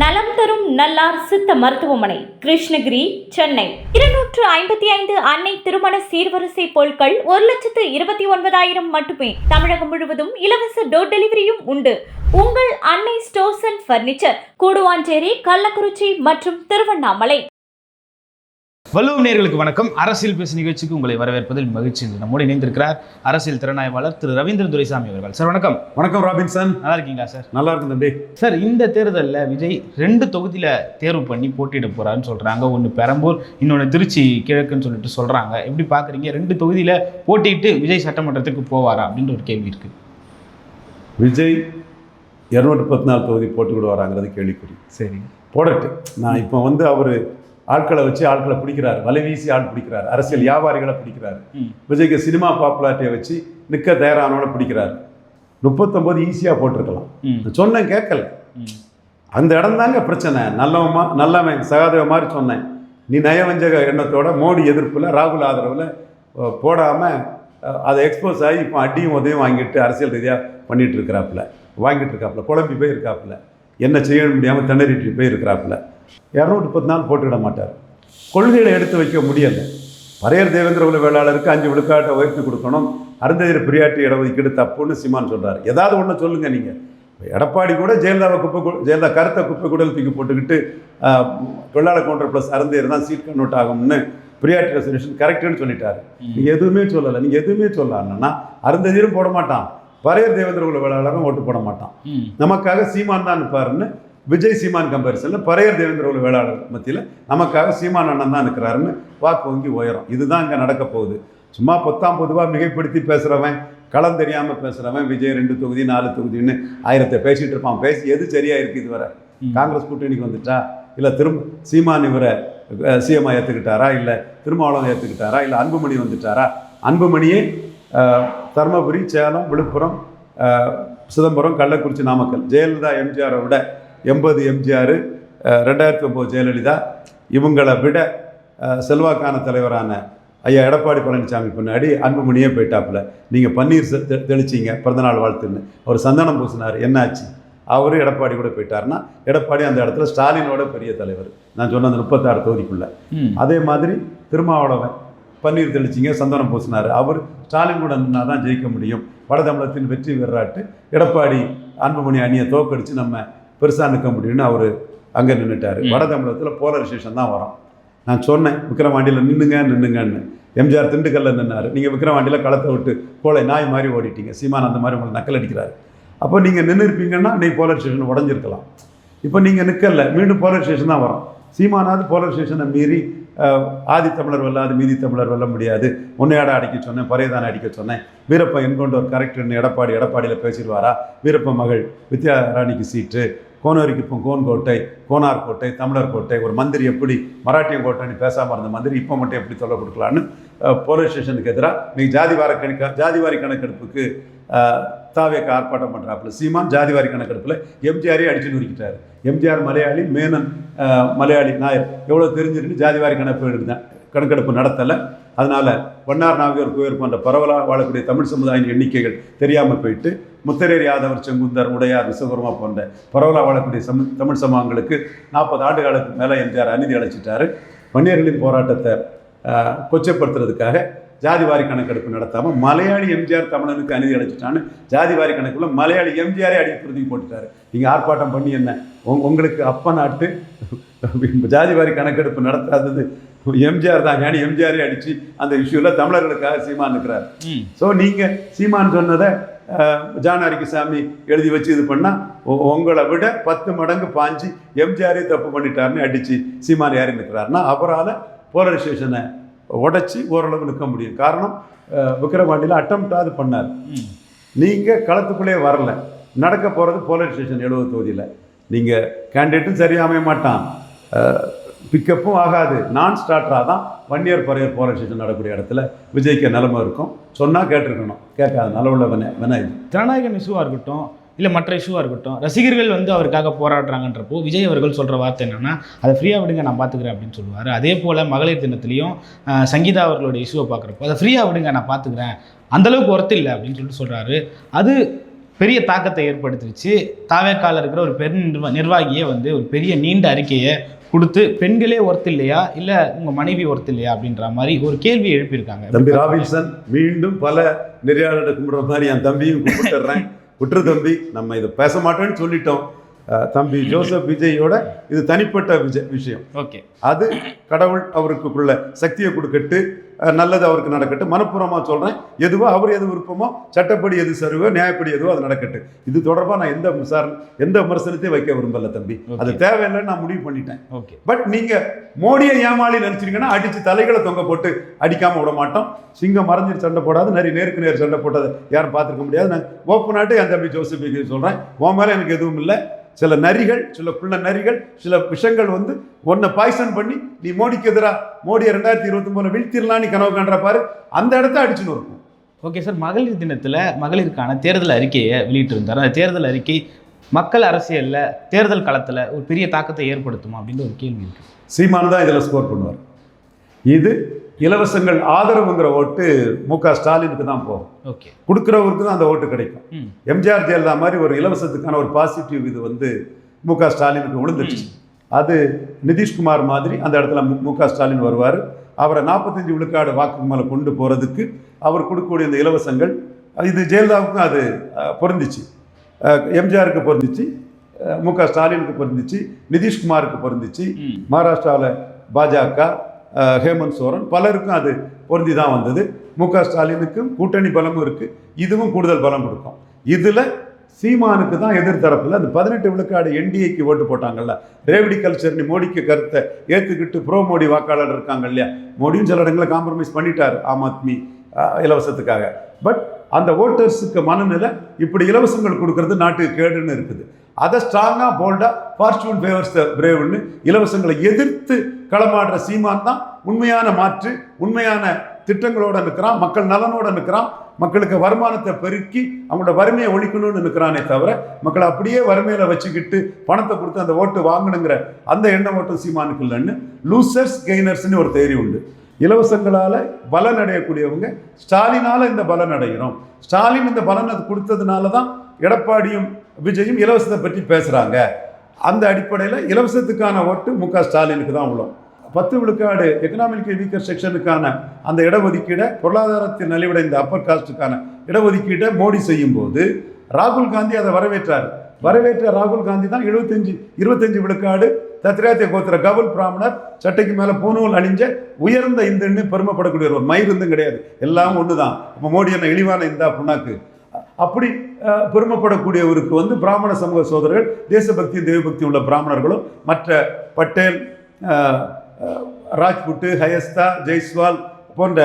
நலம் தரும் நல்லார் சித்த மருத்துவமனை, கிருஷ்ணகிரி, சென்னை. 255 அன்னை திருமண சீர்வரிசை பொருட்கள் 1,29,000 மட்டுமே. தமிழகம் முழுவதும் இலவச டோர் டெலிவரியும் உண்டு. உங்கள் Annai stores and furniture, Guduvanchery, Kallakurichi மற்றும் திருவண்ணாமலை. வள்ளுவம் நேயர்களுக்கு வணக்கம். அரசியல் பேசு நிகழ்ச்சிக்கு உங்களை வரவேற்பதில் மகிழ்ச்சி. நம்மோடு இணைந்திருக்கிறார் அரசியல் திறனாய்வாளர் திரு ரவீந்திரன் துரைசாமி அவர்கள். சார் வணக்கம். வணக்கம் ராபின்சன். நல்லா இருக்கீங்களா சார்? நல்லா இருக்கும் தம்பி. சார், இந்த தேர்தலில் விஜய் 2 தொகுதியில் தேர்வு பண்ணி போட்டியிட போறாருன்னு சொல்றாங்க. ஒன்று பெரம்பூர், இன்னொன்று திருச்சி கிழக்குன்னு சொல்லிட்டு சொல்றாங்க. எப்படி பாக்குறீங்க? 2 தொகுதியில் போட்டிட்டு விஜய் சட்டமன்றத்துக்கு போவாரா அப்படின்ற ஒரு கேள்வி இருக்கு. விஜய் 214 தொகுதி போட்டு வராங்கிறது கேள்விக்குறி. சரி, போடட்டு. நான் இப்போ அவர் ஆட்களை வச்சு ஆட்களை பிடிக்கிறாரு, வலை வீசி ஆள் பிடிக்கிறாரு, அரசியல் வியாபாரிகளை பிடிக்கிறாரு. விஜய்க்கு சினிமா பாப்புலாரிட்டியை வச்சு நிற்க தயாரானவனை பிடிக்கிறாரு. 39 ஈஸியாக போட்டிருக்கலாம். சொன்னேன், கேட்கல. அந்த இடம் தாங்க பிரச்சனை. நல்லவன் சகாதேவ மாதிரி சொன்னேன். நீ நயவஞ்சக எண்ணத்தோட மோடி எதிர்ப்பில், ராகுல் ஆதரவில் போடாமல் அதை எக்ஸ்போஸ் ஆகி இப்போ அடியும் உதவியும் வாங்கிட்டு அரசியல் ரீதியாக வாங்கிட்டு இருக்காப்புல, குழம்பி போய் இருக்காப்புல, என்ன செய்ய முடியாமல் திணறிட்டு போய் இருக்கிறாப்புல. 214 போட்டுவிட மாட்டார். கொள்கைகளை எடுத்து வைக்க முடியலை. பரையர் தேவேந்திர குல வேளாளருக்கு 5 விழுக்காட்டை உயர்த்தி கொடுக்கணும், அருந்ததியர் பிரியாட்டி இடஒதுக்கீடு தப்புன்னு சீமான் சொல்கிறார். ஏதாவது ஒன்று சொல்லுங்கள். நீங்கள் எடப்பாடி கூட ஜெயலலிதா கருத்தை குப்பை கூட தூக்கி போட்டுக்கிட்டு தொழிலாளர் கவுண்டர் ப்ளஸ் அருந்ததியர் தான் சீட் கன்வெர்ட் ஆகும்னு பிரியாட்டி ரெசல்யூஷன் கரெக்டுன்னு சொல்லிட்டாரு. நீங்கள் எதுவுமே சொல்லலை. நீங்கள் எதுவுமே சொல்லலைன்னா அருந்ததியரும் போட மாட்டான், பரையர் தேவேந்திர குல வேளாளரும் ஓட்டு போட மாட்டான். நமக்காக சீமான் தான் நிற்பாருன்னு விஜய் சீமான் கம்பேரிசனில் பரையர் தேவேந்திர குல வேளாளர் மத்தியில் நமக்காக சீமான் அண்ணன் தான் இருக்கிறாருன்னு வாக்கு வங்கி உயரும். இதுதான் இங்கே நடக்க போகுது. சும்மா பொதுவாக மிகைப்படுத்தி பேசுகிறவன், களம் தெரியாமல் பேசுகிறவன் விஜய் 2 தொகுதி 4 தொகுதின்னு 1000 பேசிகிட்டு இருப்பான். பேசி எது சரியாக இருக்குது? இது வர காங்கிரஸ் கூட்டணிக்கு வந்துட்டா, இல்லை சீமான் இவரை சிஎம்ஐ ஏற்றுக்கிட்டாரா, இல்லை திருமாவளவன் ஏற்றுக்கிட்டாரா, இல்லை அன்புமணி வந்துட்டாரா? அன்புமணியே தர்மபுரி, சேலம், விழுப்புரம், சிதம்பரம், கள்ளக்குறிச்சி, நாமக்கல். ஜெயலலிதா எம்ஜிஆரை விட 80 எம்ஜிஆர், 2009 ஜெயலலிதா, இவங்களை விட செல்வாக்கான தலைவரான ஐயா எடப்பாடி பழனிசாமி பின்னாடி அன்புமணியே போயிட்டாப்புல. நீங்கள் பன்னீர் தெளிச்சிங்க பிறந்தநாள் வாழ்த்துன்னு அவர் சந்தனம் பூசினார், என்னாச்சு? அவரும் எடப்பாடி கூட போயிட்டாருன்னா எடப்பாடி அந்த இடத்துல ஸ்டாலினோட பெரிய தலைவர். நான் சொன்ன அந்த 36 தொகுதிக்குள்ள. அதே மாதிரி திருமாவளவன் பன்னீர் தெளிச்சிங்க, சந்தனம் பூசினார், அவர் ஸ்டாலின் கூட நின்னா தான் ஜெயிக்க முடியும். வட தமிழகத்தின் வெற்றி வீரராட்டு எடப்பாடி அன்புமணி அணியை தோக்கடிச்சு நம்ம பெருசாக நிற்க முடியும்னு அவர் அங்கே நின்றுட்டார். வட தமிழகத்தில் போலரைசேஷன் தான் வரும். நான் சொன்னேன், விக்கிரவாண்டியில் நின்னுங்கன்னு. எம்ஜிஆர் திண்டுக்கல்லில் நின்னார். நீங்கள் விக்கிரவாண்டியில் களத்தை விட்டு கோலை நாய் மாதிரி ஓடிட்டீங்க. சீமான் அந்த மாதிரி உங்களை நக்கல் அடிக்கிறாரு. அப்போ நீங்கள் நின்று இருப்பீங்கன்னா நீ போலரைசேஷன் உடஞ்சிருக்கலாம். இப்போ நீங்கள் நிற்கல, மீண்டும் போலரைசேஷன் தான் வரும். சீமானாவது போலரைசேஷனை மீறி ஆதி தமிழர் வெல்லாது மீதி தமிழர் வெல்ல முடியாது, உன்னையாட அடிக்க சொன்னேன், பரையதான அடிக்க சொன்னேன், வீரப்ப என்கொண்டோர் கரெக்டுன்னு எடப்பாடியில் பேசிடுவாரா? வீரப்ப மகள் வித்யா ராணிக்கு சீட்டு, கோனூருக்கு இப்போ கோன்கோட்டை, கோனார் கோட்டை, தமிழர் கோட்டை, ஒரு மந்திரி எப்படி மராட்டியம் கோட்டைன்னு பேசாமல் இருந்த மந்திரி இப்போ மட்டும் எப்படி தொல்லை கொடுக்கலான்னு போலரைசேஷனுக்கு எதிராக நீங்கள் ஜாதிவாரி கணக்கெடுப்புக்கு தாவேக்கு ஆர்ப்பாட்டம் பண்ணுறாப்புல. சீமான் ஜாதிவாரி கணக்கெடுப்பில் எம்ஜிஆரே அடிச்சு நுறுக்கிட்டார். எம்ஜிஆர் மலையாளி, மேனன் மலையாளி, நாயர் எவ்வளோ தெரிஞ்சிருக்கு ஜாதிவாரி கணக்கெடுப்பு நடத்தலை. அதனால் வண்ணார் நாவியர் குயர் போன்ற பரவலாக வாழக்கூடிய தமிழ் சமுதாய எண்ணிக்கைகள் தெரியாமல் போயிட்டு முத்தரேர் யாதவர் செங்குந்தர் உடையார் விஸ்வகர்மா போன்ற பரவலாக வாழக்கூடிய தமிழ் சமூகங்களுக்கு 40 ஆண்டுகளுக்கு மேலே எம்ஜிஆர் அநீதி அழைச்சிட்டாரு. வன்னியர்களின் போராட்டத்தை கொச்சைப்படுத்துறதுக்காக ஜாதிவாரி கணக்கெடுப்பு நடத்தாமல் மலையாளி எம்ஜிஆர் தமிழனுக்கு அநீதி அழைச்சிட்டான்னு ஜாதிவாரி கணக்குள்ள மலையாளி எம்ஜிஆரே அடிக்கிறதுக்கு போட்டுட்டாரு. நீங்கள் ஆர்ப்பாட்டம் பண்ணி என்ன? உங்களுக்கு அப்ப நாட்டு ஜாதிவாரி கணக்கெடுப்பு நடத்தாதது எம்ஜிஆர் தான். ஞானி எம்ஜிஆரே அடித்து அந்த இஷ்யூவில் தமிழர்களுக்காக சீமான் இருக்கிறார். ஸோ நீங்கள் சீமான் சொன்னதை ஜான் அரிக்குசாமி எழுதி வச்சு இது பண்ணால் உங்களை விட 10 மடங்கு பாஞ்சு எம்ஜிஆரே தப்பு பண்ணிட்டாருன்னு அடித்து சீமான் யாரும் நிற்கிறாருன்னா அவரால் போலரைசேஷனை உடைச்சி ஓரளவு நிற்க முடியும். காரணம் விக்கிரவாண்டியில் அட்டம்ப்டாவது பண்ணார். நீங்கள் களத்துக்குள்ளே வரல. நடக்க போகிறது போலரைசேஷன் 70 தொகுதியில். நீங்கள் கேண்டிடேட்டும் சரியாக அமைய மாட்டான், பிக்கப்பும் ஆகாது, நான் ஸ்டார்டராக தான் வன்னியர் பரையர் போலரைசேஷன் நடக்கூடிய இடத்துல விஜய்க்கு நிலைமை இருக்கும். சொன்னால் கேட்டிருக்கணும், கேட்காது. நல்ல வேணா இது ஜனநாயக இஷ்யூவாக இருக்கட்டும், இல்லை மற்ற இஷ்யூவாக இருக்கட்டும், ரசிகர்கள் அவருக்காக போராடுறாங்கன்றப்போ விஜய் அவர்கள் சொல்கிற வார்த்தை என்னென்னா, அதை ஃப்ரீயாக விடுங்க, நான் பார்த்துக்கிறேன் அப்படின்னு சொல்லுவார். அதே போல் மகளிர் தினத்துலேயும் சங்கீதா அவர்களோட இஷ்யூவை பார்க்குறப்போ அதை ஃப்ரீயாக விடுங்க, நான் பார்த்துக்கிறேன், அந்தளவுக்கு ஒர்த்து இல்லை அப்படின்னு சொல்கிறாரு. அது பெரிய தாக்கத்தை ஏற்படுத்திடுச்சு. தாவேக்கால இருக்கிற ஒரு பெண் நிர்வாகியே வந்து ஒரு பெரிய நீண்ட அறிக்கையை கொடுத்து பெண்களே ஒர்த்து இல்லையா இல்லை உங்கள் மனைவி ஒர்த்து இல்லையா அப்படின்ற மாதிரி ஒரு கேள்வி எழுப்பியிருக்காங்க. தம்பி ராபின்சன், மீண்டும் பல நெறியாளர்களை கும்பிடுற மாதிரி என் தம்பியும் கும்பிட்டுறேன். விட்டுரு தம்பி, நம்ம இதை பேச மாட்டோம்னு சொல்லிட்டோம். தம்பி ஜோசப் விஜயோட இது தனிப்பட்ட விஷயம். ஓகே, அது கடவுள் அவருக்குள்ள சக்தியை கொடுக்கட்டு, நல்லது அவருக்கு நடக்கட்டும். மனப்பூர்வமாக சொல்கிறேன், எதுவோ அவர் எது விருப்பமோ, சட்டப்படி எது சருவோ, நியாயப்படி எதுவோ அது நடக்கட்டும். இது தொடர்பாக நான் எந்த விமர்சனத்தையும் வைக்க விரும்பல தம்பி. அது தேவையில்லைன்னு நான் முடிவு பண்ணிட்டேன். ஓகே, பட் நீங்கள் மோடியை ஏமாளி நினச்சிருங்கன்னா அடித்து தலைகளை தொங்க போட்டு அடிக்காமல் விட மாட்டோம். சிங்கம் மறைஞ்சிட்டு சண்டை போடாது, நிறைய நேருக்கு நேர் சண்டை போட்டதை யாரும் பார்த்துருக்க முடியாது. நான் ஓப்பனாட்டு என் தம்பி ஜோசப் விஜய் சொல்கிறேன், உன் மேலே எனக்கு எதுவும் இல்லை. சில நரிகள், சில குள்ள நரிகள், சில விஷங்கள் வந்து ஒன்றை பாய்சன் பண்ணி நீ மோடிக்கு எதிராக மோடியை 2029 வீழ்த்திடலான்னு கனவு காண்ற பாரு, அந்த இடத்த அடிச்சுன்னு இருக்கும். ஓகே சார், மகளிர் தினத்தில் மகளிருக்கான தேர்தல் அறிக்கையை வெளியிட்டிருந்தார். அந்த தேர்தல் அறிக்கை மக்கள் அரசியலில் தேர்தல் களத்தில் ஒரு பெரிய தாக்கத்தை ஏற்படுத்துமா அப்படின்னு ஒரு கேள்வி இருக்குது. சீமான் தான் இதில் ஸ்கோர் பண்ணுவார். இது இலவசங்கள் ஆதரவுங்கிற ஓட்டு மு.க. ஸ்டாலினுக்கு தான் போகும். ஓகே, கொடுக்குறவருக்கு தான் அந்த ஓட்டு கிடைக்கும். எம்ஜிஆர் ஜெயலலிதா மாதிரி ஒரு இலவசத்துக்கான ஒரு பாசிட்டிவ் இது வந்து மு.க. ஸ்டாலினுக்கு விழுந்துருச்சு. அது நிதிஷ்குமார் மாதிரி அந்த இடத்துல மு.க. ஸ்டாலின் வருவார். அவரை 45 விழுக்காடு வாக்கு மேலே கொண்டு போகிறதுக்கு அவர் கொடுக்கக்கூடிய இந்த இலவசங்கள், இது ஜெயலலிதாவுக்கும் அது பொருந்துச்சு, எம்ஜிஆருக்கு பொருந்துச்சு, மு.க. ஸ்டாலினுக்கு பொருந்துச்சு, நிதிஷ்குமாருக்கு பொருந்துச்சு, மகாராஷ்டிராவில் பாஜக, ஹேமந்த் சோரன் பலருக்கும் அது பொருந்தி தான் வந்தது. மு.க. ஸ்டாலினுக்கும் கூட்டணி பலமும் இருக்குது, இதுவும் கூடுதல் பலம் கொடுக்கும். இதில் சீமானுக்கு தான் எதிர்த்தரப்பில் அந்த 18 விழுக்காடு என்டிஏக்கு ஓட்டு போட்டாங்கல்ல, ரேவடி கல்ச்சர்னு மோடிக்கு கருத்தை ஏற்றுக்கிட்டு ப்ரோ மோடி வாக்காளர் இருக்காங்க இல்லையா, மோடியும் சில இடங்களில் காம்ப்ரமைஸ் பண்ணிட்டார் ஆம் ஆத்மி இலவசத்துக்காக. பட் அந்த ஓட்டர்ஸுக்கு மனநிலை இப்படி இலவசங்கள் கொடுக்கறது நாட்டுக்கு கேடுன்னு இருக்குது. அதை ஸ்ட்ராங்காக போல்டாக ஃபார்ச்சூன் ஃபேவர்ஸ் த பிரேவ்னு இலவசங்களை எதிர்த்து களமாடுற சீமான் தான் உண்மையான மாற்று, உண்மையான திட்டங்களோடு நிற்கிறான், மக்கள் நலனோடு நிற்கிறான், மக்களுக்கு வருமானத்தை பெருக்கி அவங்களோட வறுமையை ஒழிக்கணும்னு நிற்கிறானே தவிர மக்களை அப்படியே வறுமையில் வச்சுக்கிட்டு பணத்தை கொடுத்து அந்த ஓட்டு வாங்கணுங்கிற அந்த எண்ணம் ஓட்டும் சீமானுக்கு இல்லைன்னு லூசர்ஸ் கெய்னர்ஸ்னு ஒரு தேரி உண்டு. இலவசங்களால் பலன் அடையக்கூடியவங்க ஸ்டாலினால் இந்த பலன் அடைகிறோம், ஸ்டாலின் இந்த பலனை கொடுத்ததுனால தான் எடப்பாடியும் விஜயும் இலவசத்தை பற்றி பேசுகிறாங்க. அந்த அடிப்படையில் இலவசத்துக்கான ஓட்டு மு.க. ஸ்டாலினுக்கு தான் உள்ளோம். 10 விழுக்காடு எக்கனாமிக்கல் வீக்கர் செக்ஷனுக்கான அந்த இடஒதுக்கீடை, பொருளாதாரத்தில் நலிவடைந்த அப்பர் காஸ்டுக்கான இடஒதுக்கீட்டை மோடி செய்யும் போது ராகுல் காந்தி அதை வரவேற்ற ராகுல் காந்தி தான் 25 விழுக்காடு தத்ராத்திய கோத்திர கவுல் பிராமணர் சட்டைக்கு மேலே பூநூல் அணிஞ்ச உயர்ந்த இந்துன்னு பெருமைப்படக்கூடிய ஒரு மயிருந்தும் கிடையாது, எல்லாம் ஒன்று தான். இப்போ மோடி என்ன இழிவான இந்தா புண்ணாக்கு அப்படி பெருமைப்படக்கூடியவருக்கு வந்து பிராமண சமூக சோதரர்கள், தேசபக்தி தெய்வபக்தி உள்ள பிராமணர்களும் மற்ற பட்டேல், ராஜ்புட்டு, ஹயஸ்தா, ஜெய்ஸ்வால் போன்ற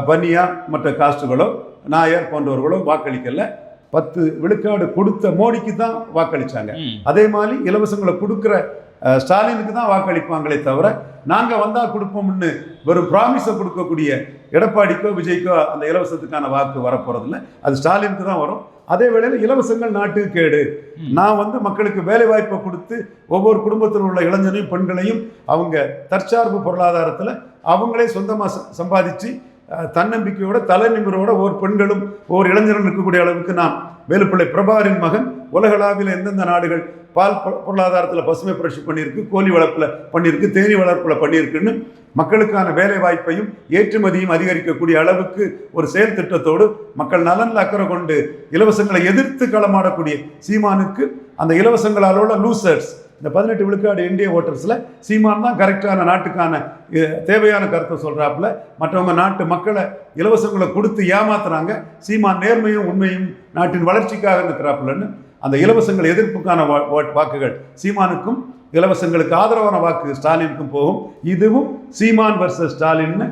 பனியா மற்ற காஸ்டுகளோ நாயர் போன்றவர்களோ வாக்களிக்கல. 10 விழுக்காடு கொடுத்த மோடிக்கு தான் வாக்களித்தாங்க. அதே மாதிரி இலவசங்களை கொடுக்குற ஸ்டாலினுக்கு தான் வாக்களிப்பாங்களே தவிர நாங்கள் வந்தால் கொடுப்போம்னு வெறும் ப்ராமிஸை கொடுக்கக்கூடிய எடப்பாடிக்கோ விஜய்க்கோ அந்த இலவசத்துக்கான வாக்கு வரப்போகிறதில்ல, அது ஸ்டாலினுக்கு தான் வரும். அதே வேளையில் இலவசங்கள் நாட்டுக்கு கேடு. நான் வந்து மக்களுக்கு வேலை வாய்ப்பை கொடுத்து ஒவ்வொரு குடும்பத்தில் உள்ள இளைஞனையும் பெண்களையும் அவங்க தற்சார்பு பொருளாதாரத்தில் அவங்களே சொந்தமாக சம்பாதிச்சு தன்னம்பிக்கையோட தலைநிமிரோட ஒவ்வொரு பெண்களும் ஒவ்வொரு இளைஞரும் இருக்கக்கூடிய அளவுக்கு நான் வேலுப்பிள்ளை பிரபாகரின் மகன் உலகளாவில் எந்தெந்த நாடுகள் பால் பொருளாதாரத்தில் பசுமை புரட்சி பண்ணியிருக்கு, கோழி வளர்ப்பில் பண்ணியிருக்கு, தேனி வளர்ப்பில் பண்ணியிருக்குன்னு மக்களுக்கான வேலை வாய்ப்பையும் ஏற்றுமதியும் அதிகரிக்கக்கூடிய அளவுக்கு ஒரு செயல் திட்டத்தோடு மக்கள் நலனில் அக்கறை கொண்டு இலவசங்களை எதிர்த்து களமாடக்கூடிய சீமானுக்கு அந்த இலவசங்களாலோட லூசர்ஸ் இந்த 18 விழுக்காடு என்டிஏ ஓட்டர்ஸில் சீமான் தான் கரெக்டான நாட்டுக்கான தேவையான கருத்தை சொல்கிறாப்புல. மற்றவங்க நாட்டு மக்களை இலவசங்களை கொடுத்து ஏமாத்துறாங்க, சீமான் நேர்மையும் உண்மையும் நாட்டின் வளர்ச்சிக்காக இருக்கிறாப்புலன்னு அந்த இலவசங்கள் எதிர்ப்புக்கான வாக்குகள் சீமானுக்கும் இலவசங்களுக்கு ஆதரவான வாக்கு ஸ்டாலினுக்கும் போகும். இதுவும் சீமான் வர்சஸ் ஸ்டாலின்னு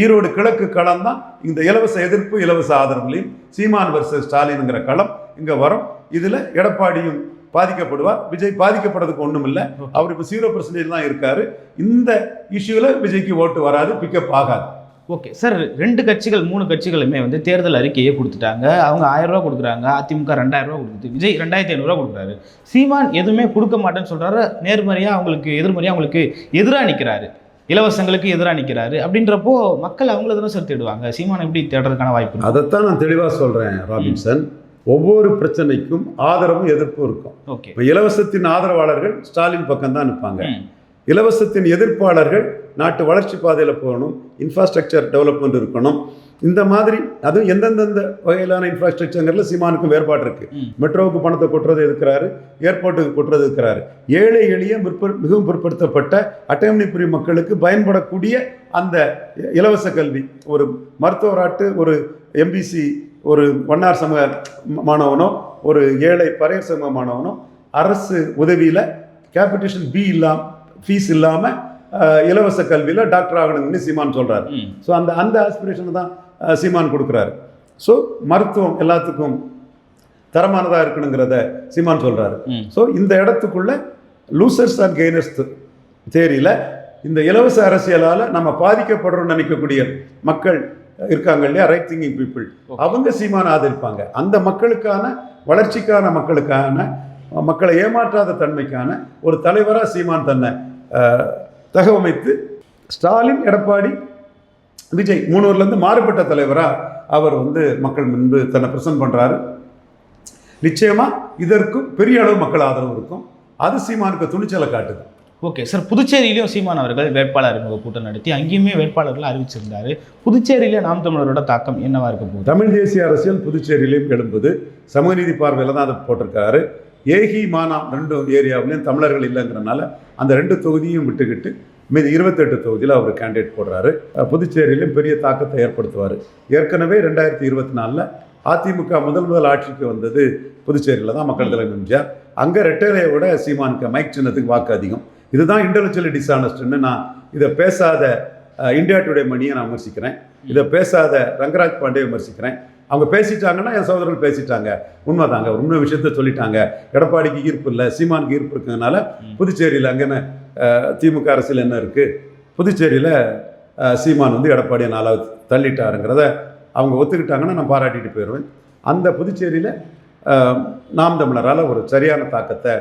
ஈரோடு கிழக்கு களம் தான் இந்த இலவச எதிர்ப்பு இலவச ஆதரவுலையும் சீமான் வர்சஸ் ஸ்டாலினுங்கிற களம் இங்கே வரும். இதில் எடப்பாடியும் பாதிக்கப்படுவார், விஜய் பாதிக்கப்படுறதுக்கு ஒன்றும் இல்லை. அவர் இப்போ 0% தான் இருக்காரு. இந்த இஷ்யூவில் விஜய்க்கு ஓட்டு வராது, பிக்கப் ஆகாது. ஓகே சார், 2 கட்சிகள் 3 கட்சிகளுமே வந்து தேர்தல் அறிக்கையை கொடுத்துட்டாங்க. அவங்க 1000 ரூபா கொடுக்குறாங்க, அதிமுக 2000 ரூபா கொடுக்குது, விஜய் 2500 ரூபா கொடுக்குறாரு. சீமான் எதுவுமே கொடுக்க மாட்டேன்னு சொல்கிறாரு, நேர்மறையாக அவங்களுக்கு எதிர்மறையாக அவங்களுக்கு எதிராக நிற்கிறாரு, இலவசங்களுக்கு எதிராக நிற்கிறாரு. அப்படின்றப்போ மக்கள் அவங்கள தானே சார் தேடுவாங்க, சீமான் எப்படி தேடுறதுக்கான வாய்ப்பு? அதைத்தான் நான் தெளிவாக சொல்கிறேன் ராபின்சன். ஒவ்வொரு பிரச்சனைக்கும் ஆதரவும் எதிர்ப்பும் இருக்கும். ஓகே. இப்போ இலவசத்தின் ஆதரவாளர்கள் ஸ்டாலின் பக்கம் தான் நிற்பாங்க. இலவசத்தின் எதிர்ப்பாளர்கள் நாட்டு வளர்ச்சி பாதையில் போகணும், இன்ஃப்ராஸ்ட்ரக்சர் டெவலப்மெண்ட் இருக்கணும். இந்த மாதிரி அதுவும் எந்தெந்த வகையிலான இன்ஃப்ராஸ்ட்ரக்சருங்கிறதுல சீமானுக்கும் வேறுபாடு இருக்குது. மெட்ரோவுக்கு பணத்தை கொட்டுறது இருக்கிறாரு, ஏர்போர்ட்டுக்கு கொட்டுறது இருக்கிறாரு. ஏழை எளிய மிகவும் பிற்படுத்தப்பட்ட அட்டவணைப்புரி மக்களுக்கு பயன்படக்கூடிய அந்த இலவச கல்வி, ஒரு மருத்துவராட்டு ஒரு எம்பிசி ஒரு வண்ணார் சமூக மாணவனோ ஒரு ஏழை பறையர் சமூக மாணவனோ அரசு உதவியில் கேபிட்டேஷன் ஃபீஸ் இல்லாமல் இலவச கல்வியில் டாக்டர் ஆகணும்னு சீமான் சொல்கிறாரு. ஸோ அந்த ஆஸ்பிரேஷனை தான் சீமான் கொடுக்குறாரு. ஸோ மருத்துவம் எல்லாத்துக்கும் தரமானதாக இருக்கணுங்கிறத சீமான் சொல்கிறாரு. ஸோ இந்த இடத்துக்குள்ள லூசர்ஸ் அண்ட் கெய்னர்ஸ் தேரியில் இந்த இலவச அரசியலால் நம்ம பாதிக்கப்படுறோம்னு நினைக்கக்கூடிய மக்கள் இருக்காங்க இல்லையா, ரைட் திங்கிங் பீப்புள், அவங்க சீமானை ஆதரிப்பாங்க. அந்த மக்களுக்கான வளர்ச்சிக்கான மக்களை ஏமாற்றாத தன்மைக்கான ஒரு தலைவராக சீமான் தன்னை தகவமைத்து ஸ்டாலின், எடப்பாடி, விஜய் மூணூர்லேருந்து மாறுபட்ட தலைவராக அவர் மக்கள் முன்பு தன்னை ப்ரெசென்ட் பண்ணுறாரு. நிச்சயமாக இதற்கும் பெரிய அளவு மக்கள் ஆதரவு இருக்கும். அது சீமானுக்கு துணிச்சலை காட்டுது. ஓகே சார், புதுச்சேரியிலையும் சீமான் அவர்கள் வேட்பாளர் அறிமுக கூட்டம் நடத்தி அங்கேயுமே வேட்பாளர்கள் அறிவிச்சிருந்தாரு. புதுச்சேரியில நாம் தமிழரோட தாக்கம் என்னவா இருக்க போகுது? தமிழ் தேசிய அரசியல் புதுச்சேரியிலையும் எழும்புது. சமூக நீதி பார்வையில் தான் அதை போட்டிருக்காரு. ஏகி மானாம் 2 ஏரியாவிலையும் தமிழர்கள் இல்லைங்கிறனால அந்த 2 தொகுதியும் விட்டுக்கிட்டு மீது 28 தொகுதியில் அவர் கேண்டிடேட் போடுறாரு. புதுச்சேரியிலும் பெரிய தாக்கத்தை ஏற்படுத்துவார். ஏற்கனவே 2024 அதிமுக முதல் ஆட்சிக்கு வந்தது புதுச்சேரியில் தான், மக்கள் தலைவர் எம்ஜிஆர். அங்கே ரெட்டேலையை விட சீமானுக்கு மைக் சின்னத்துக்கு வாக்கு அதிகம். இதுதான் இன்டெலெக்சுவலி டிஸ்ஆனஸ்ட்னு நான் இதை பேசாத இந்தியா டுடே மணியை நான் விமர்சிக்கிறேன். இதை பேசாத ரங்கராஜ் பாண்டே விமர்சிக்கிறேன். அவங்க பேசிட்டாங்கன்னா என் சகோதரர்கள் பேசிட்டாங்க, உண்மைதாங்க, உண்மை விஷயத்த சொல்லிட்டாங்க. எடப்பாடிக்கு ஈர்ப்பு இல்லை, சீமானுக்கு ஈர்ப்பு இருக்கிறதுனால புதுச்சேரியில் அங்கே திமுக அரசியல் என்ன இருக்குது, புதுச்சேரியில் சீமான் எடப்பாடியை 4வது தள்ளிட்டாருங்கிறத அவங்க ஒத்துக்கிட்டாங்கன்னா நான் பாராட்டிட்டு போயிடுவேன். அந்த புதுச்சேரியில் நாம் தமிழரால் ஒரு சரியான தாக்கத்தை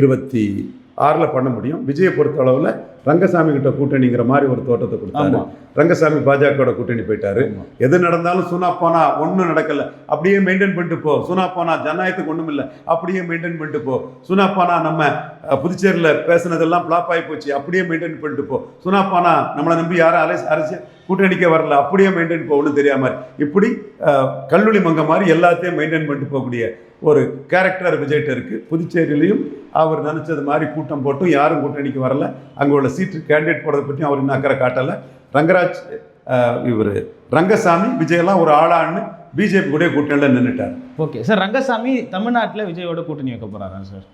26 பண்ண முடியும். விஜயை பொறுத்த அளவில் ரங்கசாமி கிட்ட கூட்டணிங்கிற மாதிரி ஒரு தோட்டத்தை கொடுத்தாரு. ரங்கசாமி பாஜகவோட கூட்டணி போயிட்டாரு. எது நடந்தாலும் சுனா போனா ஒன்றும் நடக்கலை, அப்படியே மெயின்டைன் பண்ணிட்டு போ. சுனா போனா ஜனநாயகத்துக்கு ஒன்றும் இல்லை, அப்படியே மெயின்டைன் பண்ணிட்டு போ. சுனா போனா நம்ம புதுச்சேரியில் பேசுனதெல்லாம் ஃப்ளாப் ஆகி போச்சு, அப்படியே மெயின்டைன் பண்ணிட்டு போ. சுனா போனா நம்மளை நம்பி யாரும் அரசியல் கூட்டணிக்க வரல, அப்படியே மெயின்டைன் போகணும்னு தெரியாம இப்படி கல்லூரி மங்க மாதிரி எல்லாத்தையும் மெயின்டைன் பண்ணிட்டு போகக்கூடிய ஒரு கேரக்டர் விஜய்கிட்ட இருக்குது. புதுச்சேரியிலையும் அவர் நினச்சது மாதிரி கூட்டம் போட்டும் யாரும் கூட்டணிக்கு வரல. அங்கே உள்ள சீட்டு கேண்டிடேட் போடுறதை பற்றியும் அவர் இன்னும் அக்கறை காட்டலை. ரங்கசாமி விஜயெல்லாம் ஒரு ஆளான்னு பிஜேபி கூட கூட்டணியில் நின்றுட்டார். ஓகே சார், ரங்கசாமி தமிழ்நாட்டில் விஜயோட கூட்டணி வைக்க போகிறாரா சார்?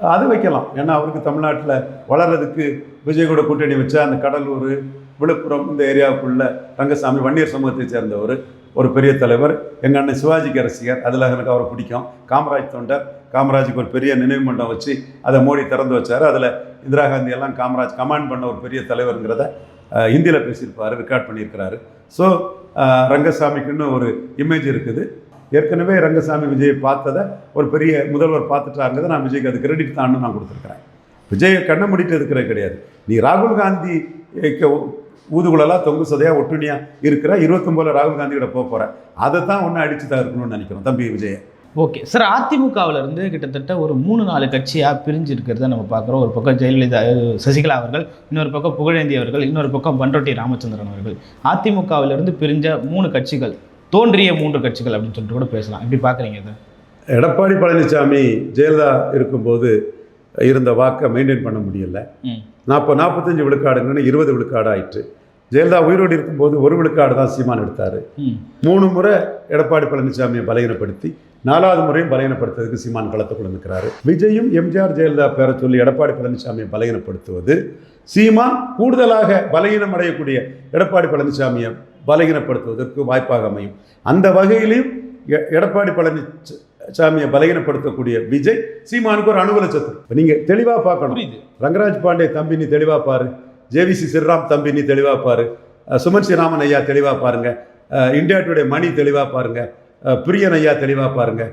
அது வைக்கலாம். ஏன்னா அவருக்கு தமிழ்நாட்டில் வளர்றதுக்கு விஜய் கூட கூட்டணி வச்சா அந்த கடலூர், விழுப்புரம் இந்த ஏரியாவுக்குள்ள ரங்கசாமி வன்னியர் சமூகத்தை சேர்ந்தவர், ஒரு பெரிய தலைவர். எங்கள் அண்ணன் சிவாஜிக்கு ரசிகர், அதில் எனக்கு அவரை பிடிக்கும். காமராஜ் தொண்டர், காமராஜுக்கு ஒரு பெரிய நினைவு மண்டபம் வச்சு அதை மோடி திறந்து வச்சார். அதில் இந்திரா காந்தி எல்லாம் காமராஜ் கமாண்ட் பண்ண ஒரு பெரிய தலைவருங்கிறத ஹிந்தியில் பேசியிருப்பார், ரெக்கார்ட் பண்ணியிருக்கிறாரு. ஸோ ரங்கசாமிக்குன்னு ஒரு இமேஜ் இருக்குது. ஏற்கனவே ரங்கசாமி விஜயை பார்த்ததை ஒரு பெரிய முதல்வர் பார்த்துட்டாங்கிறத நான் விஜய்க்கு அது கிரெடிட் தான்னு நான் கொடுத்துருக்குறேன். விஜயை கண்ணை மூடிட்டு இருக்கிறது கிடையாது. நீ ராகுல் காந்தி ஊதுகுழலாக தொங்கு சதையாக ஒட்டுணியாக இருக்கிற 29 ராகுல் காந்தியோட போகிற அதை தான் ஒன்று அடித்து தான் இருக்கணும்னு நினைக்கிறோம் தம்பி விஜயை. ஓகே சார், அதிமுகவிலிருந்து கிட்டத்தட்ட ஒரு 3-4 கட்சியாக பிரிஞ்சு இருக்கிறத நம்ம பார்க்குறோம். ஒரு பக்கம் ஜெயலலிதா சசிகலா அவர்கள், இன்னொரு பக்கம் புகழேந்தி அவர்கள், இன்னொரு பக்கம் பண்ருட்டி ராமச்சந்திரன் அவர்கள். அதிமுகவிலிருந்து பிரிஞ்ச 3 கட்சிகள், தோன்றிய 3 கட்சிகள் அப்படின்னு சொல்லிட்டு கூட பேசலாம். எப்படி பார்க்குறீங்க இதை? எடப்பாடி பழனிசாமி ஜெயலலிதா இருக்கும்போது இருந்த வாக்கை மெயின்டைன் பண்ண முடியலை. 45 விழுக்காடுங்கன்னு 20 விழுக்காடு ஆயிட்டு. ஜெயலலிதா உயிரோடு இருக்கும்போது 1 விழுக்காடு தான் சீமான் எடுத்தார். 3 முறை எடப்பாடி பழனிசாமியை பலகீனப்படுத்தி 4வது முறையும் பலகீனப்படுத்துறதுக்கு சீமான் களத்துக்குள்ள நிற்கிறாரு. விஜயும் எம்ஜிஆர் ஜெயலலிதா பேரை சொல்லி எடப்பாடி பழனிசாமியை பலகீனப்படுத்துவது சீமான் கூடுதலாக பலகீனம் அடையக்கூடிய எடப்பாடி பழனிசாமியை பலகீனப்படுத்துவதற்கு வாய்ப்பாக அமையும். அந்த வகையிலையும் எடப்பாடி பழனிசாமியை பலகீனப்படுத்தக்கூடிய விஜய் சீமானுக்கு ஒரு அனுகூல சத்து. நீங்கள் தெளிவாக பார்க்கணும். ரங்கராஜ் பாண்டே தம்பி நீ தெளிவாக பாரு, ஜேவிசி ஸ்ரீராம் தம்பி நீ தெளிவாக பாரு, சுமன் ஸ்ரீராமன் ஐயா தெளிவாக பாருங்கள், இந்தியா டுடே மணி தெளிவாக பாருங்கள், பிரியன் ஐயா தெளிவாக பாருங்கள்,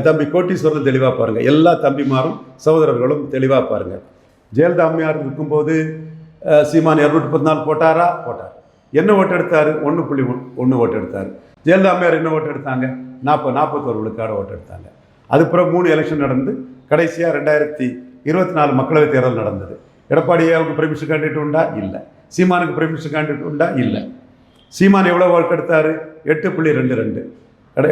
தம்பி கோட்டீஸ்வரன் தெளிவாக பாருங்கள். எல்லா தம்பிமாரும் சகோதரர்களும் தெளிவாக பாருங்கள். ஜெயலலிதா அம்மையார் இருக்கும்போது சீமான் 214 போட்டார். என்ன ஓட்டு எடுத்தார்? 1.1 ஓட்டு எடுத்தார். ஜெயலலிதா அம்மையார் என்ன ஓட்டு எடுத்தாங்க? 41 விழுக்காடு ஓட்டு எடுத்தாங்க. அதுக்கப்புறம் 3 எலெக்ஷன் நடந்து கடைசியாக 2024 மக்களவைத் தேர்தல் நடந்தது. எடப்பாடியாவுக்கு பிரைம் மினிஸ்டர் கேண்டிடேட் உண்டா? இல்லை. சீமானுக்கு பிரைம் மினிஸ்டர் கேண்டிடேட் உண்டா? இல்லை. சீமான் எவ்வளோ வாக்கு எடுத்தார்? 8.22.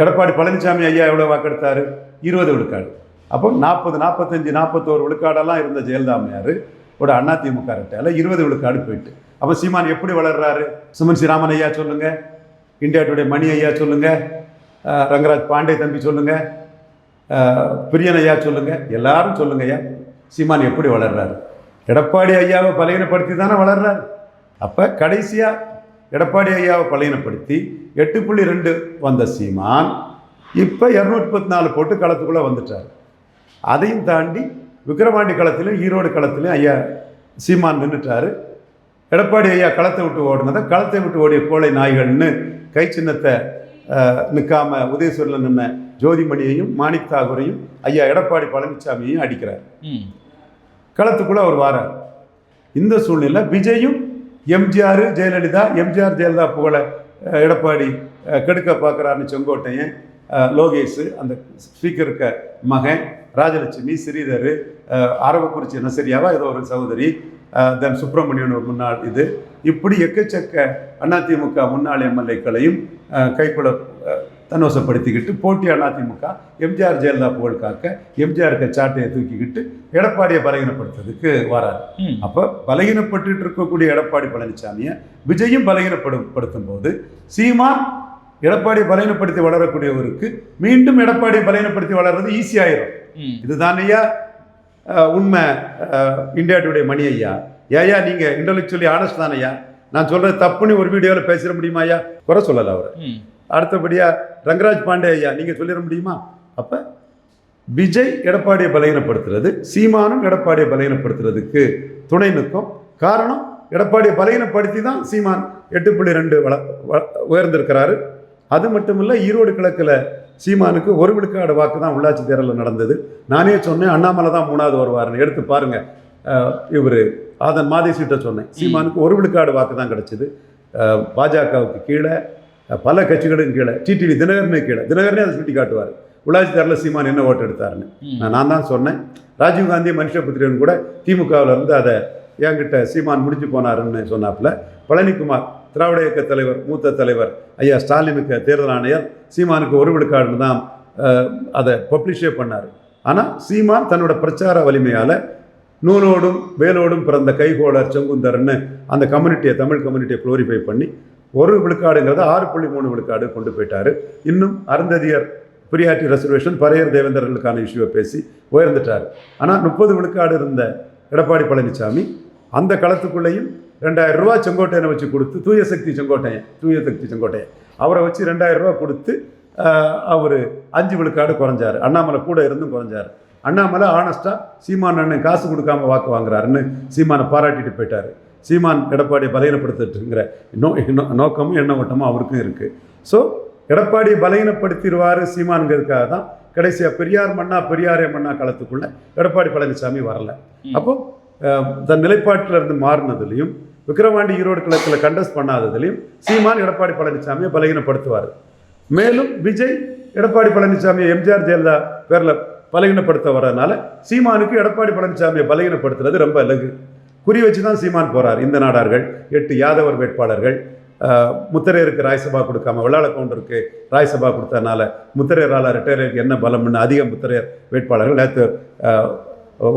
எடப்பாடி பழனிசாமி ஐயா எவ்வளோ வாக்கு எடுத்தார்? 20 விழுக்காடு. அப்போ 40, 45, 41 விழுக்காடெல்லாம் இருந்த ஜெயலலிதா அம்மையார் ஒரு அதிமுக ரெட்டையால் 20 விழுக்காடு போயிட்டு. அப்போ சீமான் எப்படி வளர்றாரு? சுமன் ஸ்ரீராமன் ஐயா சொல்லுங்கள், இந்தியா டுடே மணி ஐயா சொல்லுங்கள், ரங்கராஜ் பாண்டே தம்பி சொல்லுங்கள், பிரியன் ஐயா சொல்லுங்கள், எல்லாரும் சொல்லுங்க ஐயா, சீமான் எப்படி வளர்றாரு? எடப்பாடி ஐயாவை பலகீனப்படுத்தி தானே வளர்றாரு. அப்போ கடைசியாக எடப்பாடி ஐயாவை பலகீனப்படுத்தி 8.2 வந்த சீமான் இப்போ 234 போட்டு களத்துக்குள்ளே வந்துட்டார். அதையும் தாண்டி விக்கிரவாண்டி களத்திலும் ஈரோடு களத்திலும் ஐயா சீமான் நின்றுட்டார். எடப்பாடி ஐயா களத்தை விட்டு ஓடினதை களத்தை விட்டு ஓடிய கோழை நாய்கள்னு கை சின்னத்தை நிற்காம உதயசூரில் நின்ன ஜோதிமணியையும் மாணிக் தாகூரையும் ஐயா எடப்பாடி பழனிசாமியையும் அடிக்கிறார். களத்துக்குள்ளே அவர் வாரார். இந்த சூழ்நிலை விஜயும் எம்ஜிஆர் ஜெயலலிதா, எம்ஜிஆர் ஜெயலலிதா புகழ எடப்பாடி கெடுக்க பார்க்குறாருன்னு செங்கோட்டையன், லோகேஷ், அந்த ஸ்பீக்கருக்க மகன் ராஜலட்சுமி, ஸ்ரீதர், அரவக்குறிச்சி நசரியாவா ஏதோ ஒரு சகோதரி, தென் சுப்பிரமணியன் ஒரு முன்னாள், இது இப்படி எக்கச்சக்க அதிமுக முன்னாள் எம்எல்ஏக்களையும் கைக்குள்ள தன்வசப்படுத்திக்கிட்டு போட்டி அதிமுக எம்ஜிஆர் ஜெயலலிதா புகழ் காக்க எம்ஜிஆருக்கு சாட்டையை தூக்கிக்கிட்டு எடப்பாடியை பலகீனப்படுத்துறதுக்கு வராரு. அப்போ பலகீனப்பட்டு இருக்கக்கூடிய எடப்பாடி பழனிசாமியை விஜயும் பலகீனப்படுத்தும் போது சீமான் எடப்பாடியை பலகீனப்படுத்தி வளரக்கூடியவருக்கு மீண்டும் எடப்பாடியை பலகீனப்படுத்தி வளர்றது ஈஸியாயிரும். இதுதான் ஐயா உண்மை. இந்தியா டுடே மணி ஐயா, ஏயா நீங்கள் இன்டலெக்சுவலி ஆனஸ்ட் தானே ஐயா? நான் சொல்கிறது தப்புன்னு ஒரு வீடியோவில் பேசிட முடியுமா ஐயா? குறை சொல்லலை அவர். அடுத்தபடியாக ரங்கராஜ் பாண்டே ஐயா நீங்கள் சொல்லிட முடியுமா? அப்போ விஜய் எடப்பாடியை பலகீனப்படுத்துறது, சீமானும் எடப்பாடியை பலகீனப்படுத்துறதுக்கு துணை நிற்கும். காரணம், எடப்பாடியை பலகீனப்படுத்தி தான் சீமான் 8.2 உயர்ந்திருக்கிறாரு. அது மட்டும் இல்லை, ஈரோடு கிழக்கில் சீமானுக்கு 1 விழுக்காடு வாக்கு தான் உள்ளாட்சி தேர்தலில் நடந்தது. நானே சொன்னேன் அண்ணாமலை தான் 3வது வருவாருன்னு. எடுத்து பாருங்கள், இவர் அதன் மாதேசிட்ட சொன்னேன், சீமானுக்கு 1 விழுக்காடு வாக்கு தான் கிடச்சிது. பாஜகவுக்கு கீழே பல கட்சிகளுக்கும் கீழே, டிடிவி தினகரனே கீழே, தினகரனே அதை சுட்டி காட்டுவார் உள்ளாட்சி தேர்தலில் சீமான் என்ன ஓட்டு எடுத்தாருன்னு. நான் தான் சொன்னேன். ராஜீவ்காந்தி மனுஷபுத்திரன் கூட திமுகவில் இருந்து அதை என்கிட்ட சீமான் முடிஞ்சு போனாருன்னு சொன்னாப்புல. பழனிக்குமார் திராவிட இயக்க தலைவர், மூத்த தலைவர் ஐயா ஸ்டாலினுக்கு தேர்தல் ஆணையர் சீமானுக்கு 1 விழுக்காடுன்னு தான் அதை பப்ளிஷே பண்ணார். ஆனால் சீமான் தன்னோட பிரச்சார வலிமையால் நூலோடும் வேலோடும் பிறந்த கைகோளர் செங்குந்தர்ன்னு அந்த கம்யூனிட்டியை, தமிழ் கம்யூனிட்டியை குளோரிஃபை பண்ணி 1 விழுக்காடுங்கிறத 6.3 விழுக்காடு கொண்டு போயிட்டார். இன்னும் அருந்ததியர் பிரியாரிட்டி ரெசர்வேஷன், பறையர் தேவேந்தர்களுக்கான இஷ்யூவை பேசி உயர்ந்துட்டார். ஆனால் 30 விழுக்காடு இருந்த எடப்பாடி பழனிசாமி அந்த களத்துக்குள்ளேயும் 2000 ரூபா செங்கோட்டையனை வச்சு கொடுத்து, தூய சக்தி செங்கோட்டையன் அவரை வச்சு 2000 ரூபா கொடுத்து அவர் 5 விழுக்காடு குறைஞ்சார். அண்ணாமலை கூட இருந்தும் குறைஞ்சார். அண்ணாமலை ஆனஸ்டாக சீமான் அண்ணன் காசு கொடுக்காம வாக்கு வாங்குறாருன்னு சீமானை பாராட்டிட்டு போயிட்டார். சீமான் எடப்பாடியை பலகீனப்படுத்திட்டுங்கிற நோக்கமும் எண்ண ஓட்டமும் அவருக்கும் இருக்குது. ஸோ எடப்பாடியை பலகீனப்படுத்திடுவார் சீமானுங்கிறதுக்காக தான் கடைசியாக பெரியார் மண்ணா களத்துக்குள்ளே எடப்பாடி பழனிசாமி வரல. அப்போது தன் நிலைப்பாட்டில் இருந்து மாறினதுலையும் விக்கிரவாண்டி ஈரோடு கிழக்கில் கண்டஸ்ட் பண்ணாததுலையும் சீமான் எடப்பாடி பழனிசாமியை பலகீனப்படுத்துவார். மேலும் விஜய் எடப்பாடி பழனிசாமியை எம்ஜிஆர் ஜெயலலிதா பேரில் பலகீனப்படுத்த வர்றதுனால சீமானுக்கு எடப்பாடி பழனிசாமியை பலகீனப்படுத்துறது ரொம்ப இலகு. குறி வச்சு தான் சீமான் போகிறார். இந்த நாடார்கள் 8 யாதவர் வேட்பாளர்கள், முத்தரையருக்கு ராஜ்சபா கொடுக்காம வெள்ளாள கவுண்டருக்கு ராஜ்சபா கொடுத்ததுனால முத்தரையரால் ரிட்டையருக்கு என்ன பலம்னு அதிக முத்தரையர் வேட்பாளர்கள். நேற்று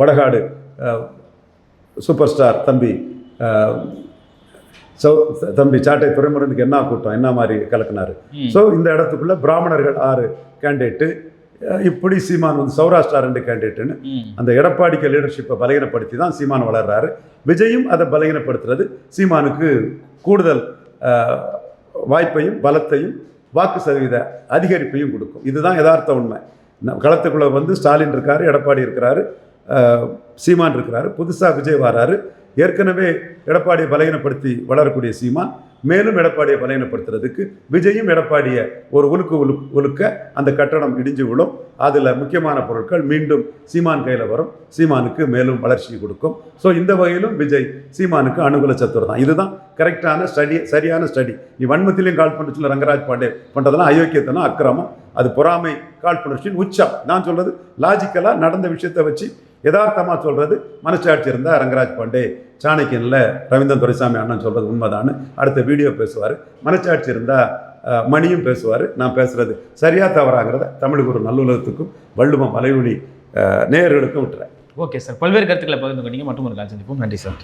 வடகாடு சூப்பர் ஸ்டார் தம்பி சாட்டை துறைமுருகனுக்கு என்ன கூட்டம், என்ன மாதிரி கலக்கினார். ஸோ இந்த இடத்துக்குள்ள பிராமணர்கள் 6 கேண்டிடேட்டு, இப்படி சீமான் வந்து சௌராஷ்டிரா 2 கேண்டிடேட்டுன்னு அந்த எடப்பாடிக்கு லீடர்ஷிப்பை பலகீனப்படுத்தி தான் சீமான் வளர்றாரு. விஜயும் அதை பலகீனப்படுத்துறது சீமானுக்கு கூடுதல் வாய்ப்பையும் பலத்தையும் வாக்கு சதவீத அதிகரிப்பையும் கொடுக்கும். இதுதான் யதார்த்த உண்மை. களத்துக்குள்ளே வந்து ஸ்டாலின் இருக்காரு, எடப்பாடி இருக்கிறாரு, சீமான் இருக்கிறாரு, புதுசாக விஜய் வராரு. ஏற்கனவே எடப்பாடியை பலகீனப்படுத்தி வளரக்கூடிய சீமான் மேலும் எடப்பாடியை பலகீனப்படுத்துறதுக்கு விஜயும் எடப்பாடியை ஒரு உலுக்க அந்த கட்டடம் இடிஞ்சு விடும். அதில் முக்கியமான பொருட்கள் மீண்டும் சீமான் கையில் வரும், சீமானுக்கு மேலும் வளர்ச்சி கொடுக்கும். ஸோ இந்த வகையிலும் விஜய் சீமானுக்கு அனுகூல சத்துரு தான். இதுதான் கரெக்டான ஸ்டடி, சரியான ஸ்டடி. நீ வன்மத்திலையும் கால் பண்ண சொல்ல ரங்கராஜ் பாண்டே பண்ணுறதெல்லாம் அயோக்கியத்தனம், அக்கிரமம். அது பொறாமை காழ்ப்புணர்ச்சியின் உச்சம். நான் சொல்றது லாஜிக்கலாக நடந்த விஷயத்தை வச்சு யதார்த்தமாக சொல்றது. மனசாட்சி இருந்தால் ரங்கராஜ் பாண்டே சாணக்கியனில் ரவீந்திரன் துரைசாமி அண்ணன் சொல்றது உண்மைதான்னு அடுத்த வீடியோ பேசுவார். மனசாட்சி இருந்தால் மணியும் பேசுவார். நான் பேசுறது சரியா தவறாங்கிறத தமிழுக்கு ஒரு நல்லுலகத்துக்கும் வள்ளுவம் வலையொலி நேயர்களுக்கும் விட்டுறேன். ஓகே சார், பல்வேறு கருத்துக்களை பகிர்ந்து கொண்டீங்க. மற்றும் ஒரு கால் சந்திப்போம். நன்றி சார்.